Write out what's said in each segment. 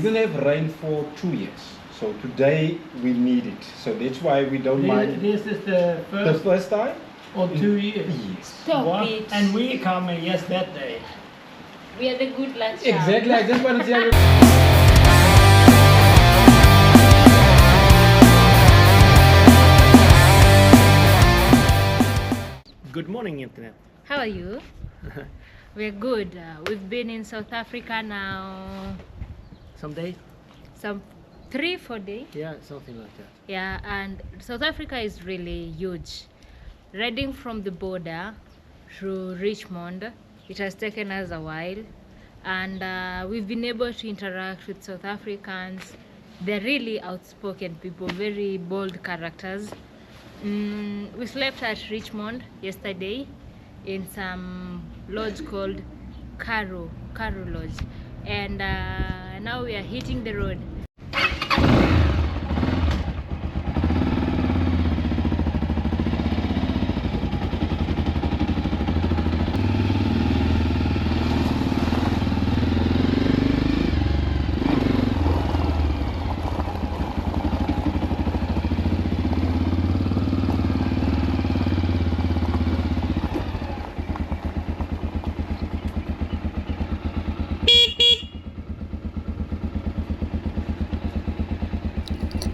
didn't have rain for 2 years. So today we need it. So that's why we don't mind. This is the First time? or 2 years. Yes. Stop it. And we come yes that day. We are the good luck charm. Exactly. I just want to say. Good morning, Internet. How are you? We're good. We've been in South Africa now Someday? some 3-4 days. Yeah, something like that. Yeah, and South Africa is really huge. Riding from the border through Richmond, it has taken us a while, and we've been able to interact with South Africans. They're really outspoken people, very bold characters. We slept at Richmond yesterday in some lodge called Karoo Lodge, and now we are hitting the road.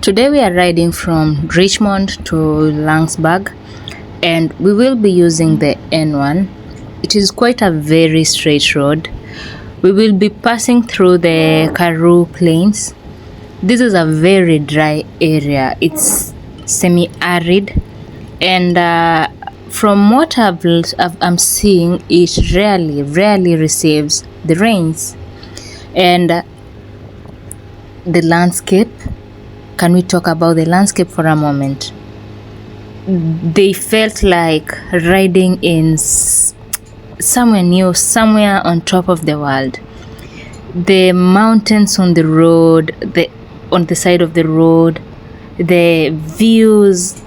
Today we are riding from Richmond to Laingsburg, and we will be using the N1. It is quite a very straight road. We will be passing through the Karoo plains. This is a very dry area. It's semi-arid, and from what I'm seeing, it rarely receives the rains. And the landscape. Can we talk about the landscape for a moment? They felt like riding in somewhere new, somewhere on top of the world. The mountains on the road, on the side of the road, the views.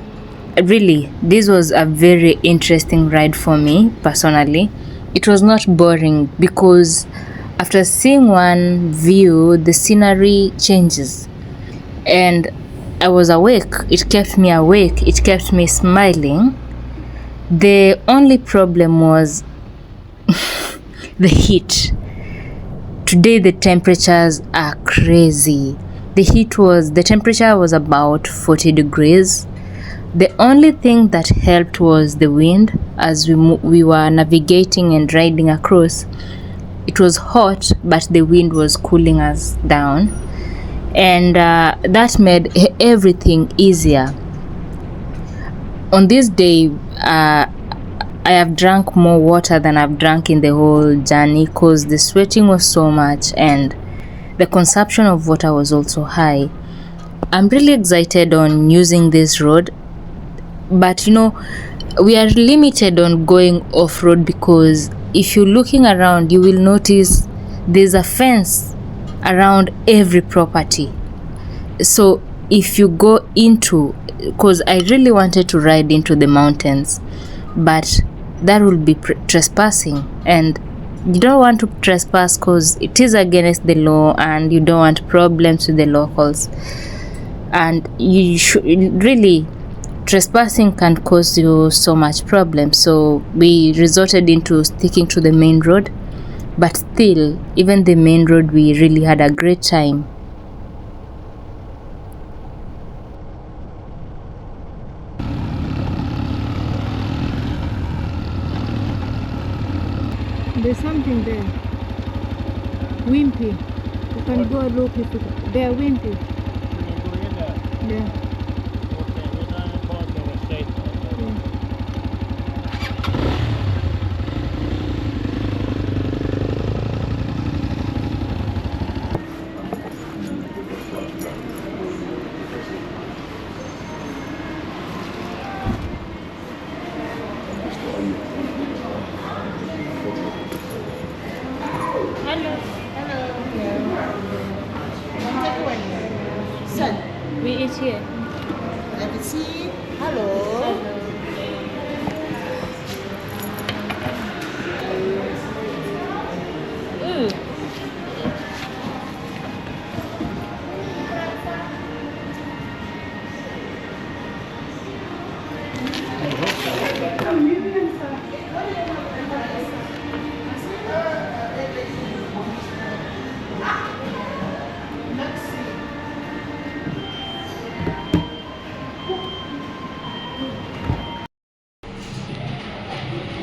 Really, this was a very interesting ride for me personally. It was not boring because after seeing one view, the scenery changes. And I was awake. It kept me awake. It kept me smiling. The only problem was the heat. Today the temperatures are crazy. The temperature was about 40 degrees. The only thing that helped was the wind as we were navigating and riding across. It was hot, but the wind was cooling us down. And that made everything easier. On this day, I have drank more water than I've drank in the whole journey because the sweating was so much and the consumption of water was also high. I'm really excited on using this road, but we are limited on going off-road because if you're looking around, you will notice there's a fence around every property. So if you go because I really wanted to ride into the mountains, but that will be trespassing, and you don't want to trespass because it is against the law and you don't want problems with the locals, and you should really, trespassing can cause you so much problem. So we resorted into sticking to the main road. But still, even the main road, we really had a great time. There's something there. Wimpy. You can go look at it. There, Wimpy. Yeah. We eat here. Let me see. Hello.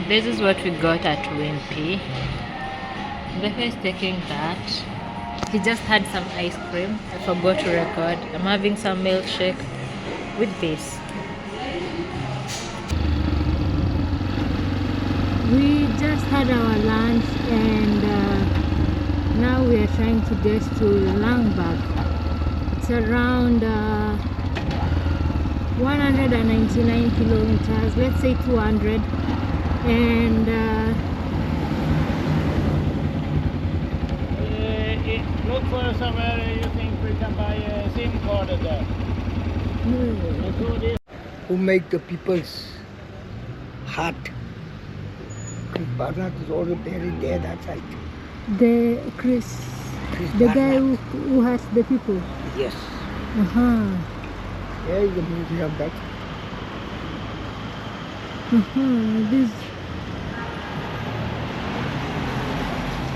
This is what we got at Wimpy. The guy is taking that. He just had some ice cream. I forgot to record. I'm having some milkshake with this. We just had our lunch and now we are trying to get to Laingsburg. It's around 199 kilometers, let's say 200. And Look for somewhere you think we can buy a SIM card there. Who make the people's heart. Barnard is also buried there that side. the Chris the guy Barnard. who has the people. Yes. There is a museum back. This.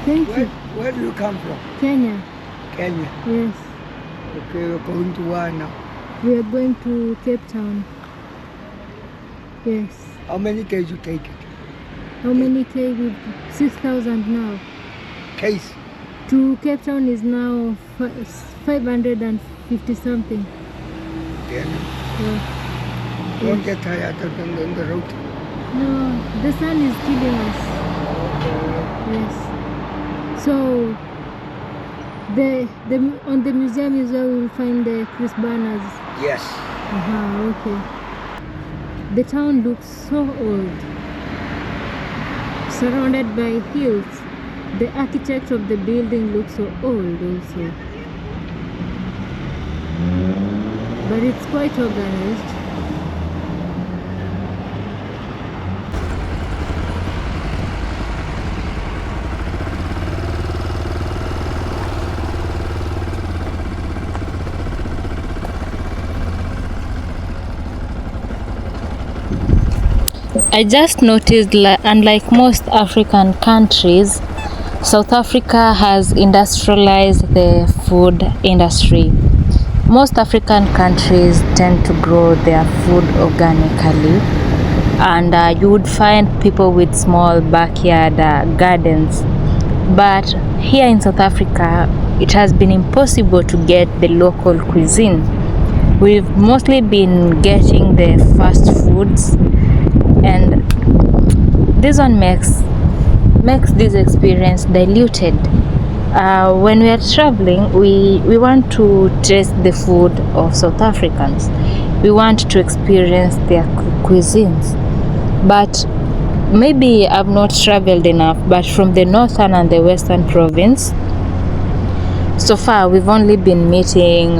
Thank you. Where do you come from? Kenya. Kenya. Yes. Okay, we're going to where now? We are going to Cape Town. Yes. How many days you take it? How many K? 6,000 now. Case. To Cape Town is now 550 something. Then Yeah. don't get tired on the road. No, the sun is killing us. Yes. So the on the museum is where we will find the Chris banners. Yes. Okay. The town looks so old, surrounded by hills. The architecture of the building looks so old also, but it's quite organized. I just noticed, unlike most African countries, South Africa has industrialized the food industry. Most African countries tend to grow their food organically, and you would find people with small backyard gardens. But here in South Africa, it has been impossible to get the local cuisine. We've mostly been getting the fast foods, and this one makes this experience diluted. When we are traveling, we want to taste the food of South Africans. We want to experience their cuisines. But maybe I've not traveled enough, but from the northern and the western province, so far we've only been meeting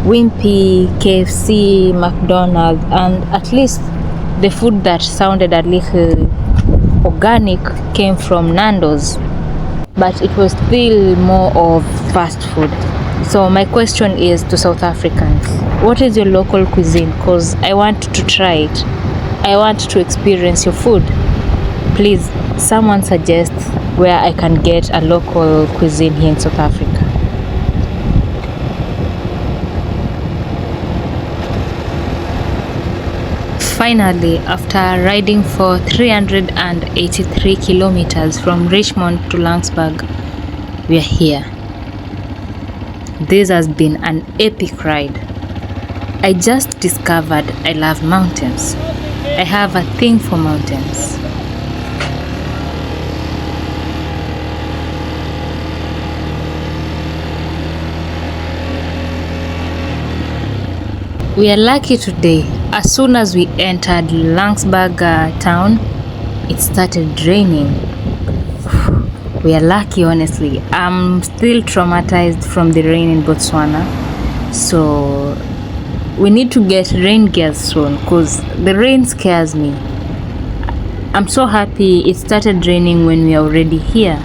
Wimpy, KFC, McDonald's, and at least the food that sounded a little organic came from Nando's, but it was still more of fast food. So my question is to South Africans, what is your local cuisine? Because I want to try it. I want to experience your food. Please, someone suggest where I can get a local cuisine here in South Africa. Finally, after riding for 383 kilometers from Richmond to Laingsburg, we are here. This has been an epic ride. I just discovered I love mountains. I have a thing for mountains. We are lucky today. As soon as we entered Laingsburg town, it started raining. We are lucky, honestly. I'm still traumatized from the rain in Botswana. So we need to get rain gear soon because the rain scares me. I'm so happy it started raining when we are already here.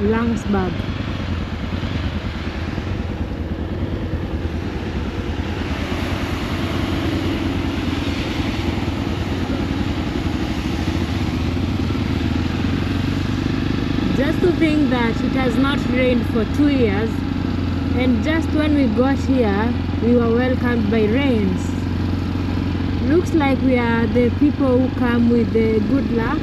Laingsburg. Just to think that it has not rained for 2 years, and just when we got here, we were welcomed by rains. Looks like we are the people who come with the good luck.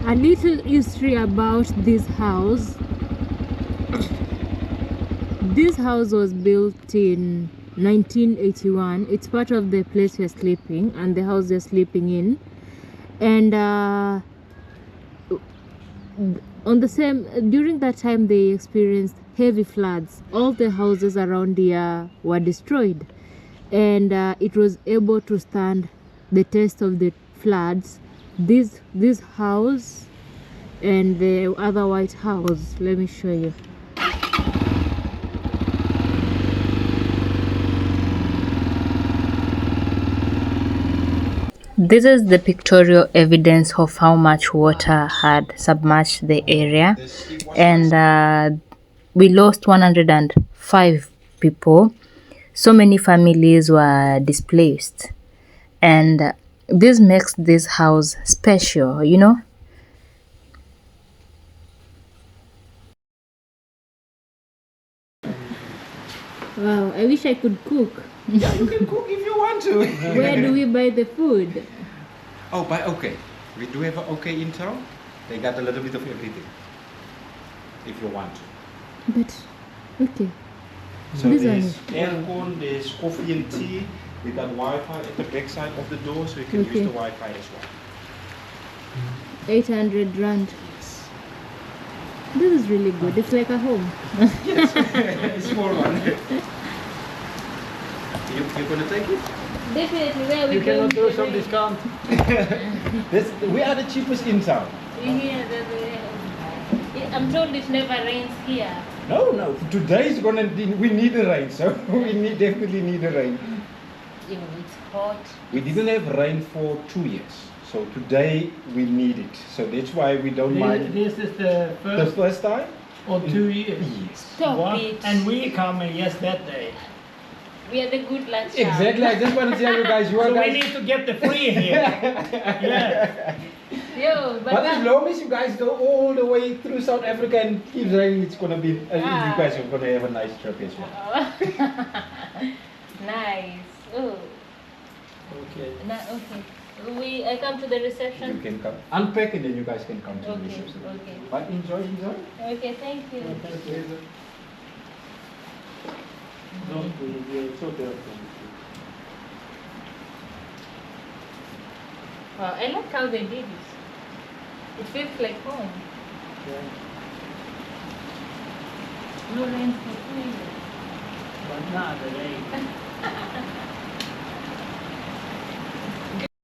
A little history about this house. This house was built in 1981. It's part of the place we're sleeping and the house we're sleeping in. And during that time they experienced heavy floods. All the houses around here were destroyed, and it was able to stand the test of the floods. This house and the other white house, let me show you. This is the pictorial evidence of how much water had submerged the area, and we lost 105 people. So many families were displaced, and this makes this house special, you know. Wow, I wish I could cook. Yeah, you can cook if you want to. Where do we buy the food? Oh, by OK. We do have an OK in town. They got a little bit of everything. If you want to. But, okay. So This there's one. aircon, there's coffee and tea. We got Wi-Fi at the back side of the door, so you can Okay. use the Wi-Fi as well. 800 rand. This is really good. It's like a home. Small one. You're gonna take it? Definitely, where we You going cannot do to some live. discount. We are the cheapest in town. I'm told it never rains here. No. Today is gonna. We need the rain, so we definitely need the rain. It's hot. We didn't have rain for 2 years, so today we need it. So that's why we don't mind. This is the The first first time? or 2 years. Yes. Stop What? it. And we come yes that day. We are the good luck charm. Exactly. I just want to tell you guys, you are So we guys. need to get the free here. Yeah. Yo, But as long as you guys go all the way through South Africa and keep raining, it's gonna be. You guys are gonna have a nice trip as well. Nice. Oh, Okay. okay. I come to the You reception. can come, unpack, and then you guys can come to the Okay, reception. okay. But enjoy. Okay, thank you. Don't we are so welcome. Wow, I like how they did it. It feels like home. Yeah. No rain for 2 years. But not the rain.